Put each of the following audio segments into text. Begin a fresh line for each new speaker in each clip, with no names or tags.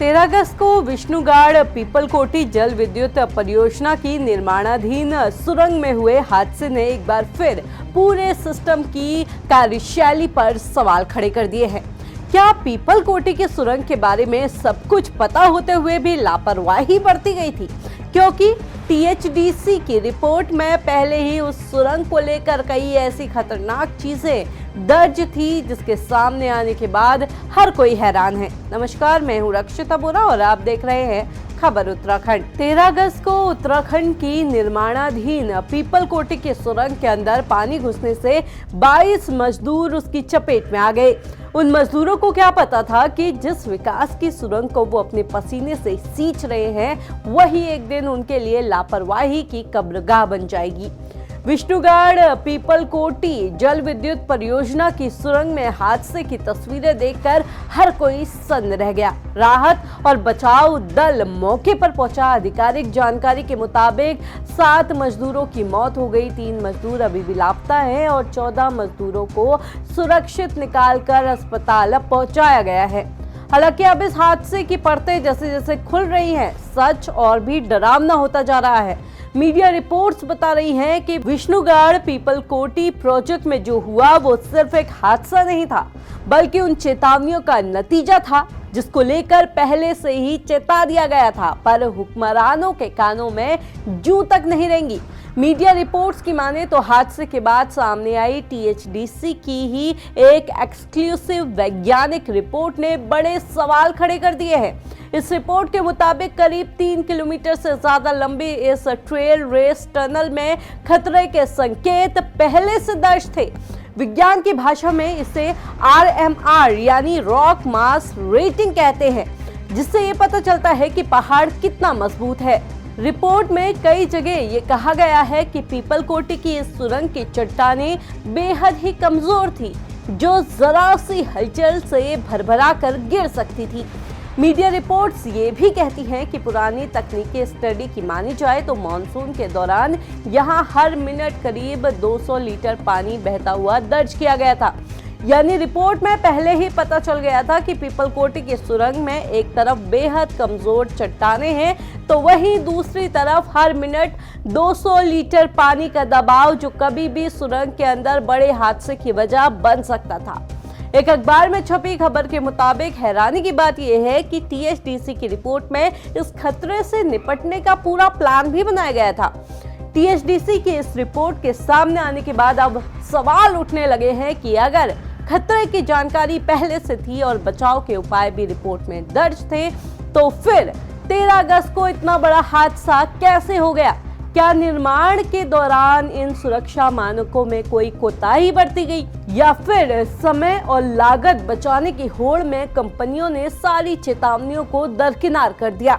13 अगस्त को विष्णुगाड़ पीपलकोटी जल विद्युत परियोजना की निर्माणाधीन सुरंग में हुए हादसे ने एक बार फिर पूरे सिस्टम की कार्यशैली पर सवाल खड़े कर दिए हैं। क्या पीपलकोटी की सुरंग के बारे में सब कुछ पता होते हुए भी लापरवाही बरती गई थी? क्योंकि टीएचडीसी की रिपोर्ट में पहले ही उस सुरंग को लेकर कई ऐसी खतरनाक चीजें दर्ज थी जिसके सामने आने के बाद हर कोई हैरान है। नमस्कार, मैं हूं रक्षिता बोरा और आप देख रहे हैं खबर उत्तराखंड। 13 अगस्त को उत्तराखंड की निर्माणाधीन पीपलकोटी की सुरंग के अंदर पानी घुसने से 22 मजदूर उसकी चपेट में आ गए। उन मजदूरों को क्या पता था कि जिस विकास की सुरंग को वो अपने पसीने से सींच रहे हैं, वही एक दिन उनके लिए लापरवाही की कब्रगाह बन जाएगी। विष्णुगाड़ पीपलकोटी जल विद्युत परियोजना की सुरंग में हादसे की तस्वीरें देखकर हर कोई सन्न रह गया। राहत और बचाव दल मौके पर पहुंचा। आधिकारिक जानकारी के मुताबिक 7 मजदूरों की मौत हो गई, 3 मजदूर अभी भी लापता हैं और 14 मजदूरों को सुरक्षित निकालकर अस्पताल पहुंचाया गया है। हालांकि अब इस हादसे की परतें जैसे जैसे खुल रही हैं, सच और भी डरावना होता जा रहा है। मीडिया रिपोर्ट्स बता रही हैं कि विष्णुगाड़ पीपलकोटी प्रोजेक्ट में जो हुआ वो सिर्फ एक हादसा नहीं था, बल्कि उन चेतावनियों का नतीजा था जिसको लेकर पहले से ही चेता दिया गया था, पर हुक्मरानों के कानों में जूं तक नहीं रेंगी। मीडिया रिपोर्ट्स की माने तो हादसे के बाद सामने आई टीएचडीसी की ही एक एक्सक्लूसिव वैज्ञानिक रिपोर्ट ने बड़े सवाल खड़े कर दिए हैं। इस रिपोर्ट के मुताबिक करीब 3 किलोमीटर से ज्यादा लंबी इस ट्रेल रेस टनल में खतरे के संकेत पहले से दर्ज थे। विज्ञान की भाषा में इसे RMR यानी रॉक मास रेटिंग कहते हैं, जिससे ये पता चलता है कि पहाड़ कितना मजबूत है। रिपोर्ट में कई जगह ये कहा गया है कि पीपलकोटी की इस सुरंग की चट्टानें बेहद ही कमजोर थी, जो जरा सी हलचल से भरभरा कर गिर सकती थी। मीडिया रिपोर्ट्स ये भी कहती हैं कि पुरानी तकनीकी स्टडी की मानी जाए तो मॉनसून के दौरान यहाँ हर मिनट करीब 200 लीटर पानी बहता हुआ दर्ज किया गया था। यानी रिपोर्ट में पहले ही पता चल गया था कि पीपलकोटी की सुरंग में एक तरफ बेहद कमजोर चट्टानें हैं, तो वहीं दूसरी तरफ हर मिनट 200 लीटर पानी का दबाव, जो कभी भी सुरंग के अंदर बड़े हादसे की वजह बन सकता था। एक अखबार में छपी खबर के मुताबिक हैरानी की बात यह है कि टीएचडीसी की रिपोर्ट में इस खतरे से निपटने का पूरा प्लान भी बनाया गया था। टीएचडीसी की इस रिपोर्ट के सामने आने के बाद अब सवाल उठने लगे हैं कि अगर खतरे की जानकारी पहले से थी और बचाव के उपाय भी रिपोर्ट में दर्ज थे, तो फिर 13 अगस्त को इतना बड़ा हादसा कैसे हो गया? क्या निर्माण के दौरान इन सुरक्षा मानकों में कोई कोताही बरती गई, या फिर समय और लागत बचाने की होड़ में कंपनियों ने सारी चेतावनियों को दरकिनार कर दिया?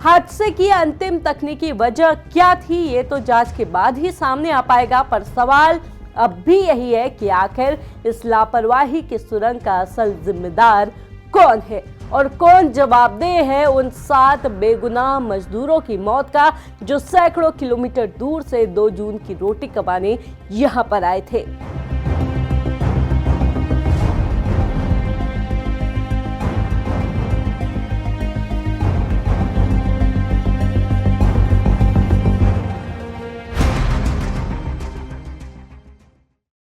हादसे की अंतिम तकनीकी वजह क्या थी, ये तो जांच के बाद ही सामने आ पाएगा, पर सवाल अब भी यही है कि आखिर इस लापरवाही की सुरंग का असल जिम्मेदार कौन है और कौन जवाबदेह है उन 7 बेगुनाह मजदूरों की मौत का, जो सैकड़ों किलोमीटर दूर से 2 जून की रोटी कमाने यहाँ पर आए थे।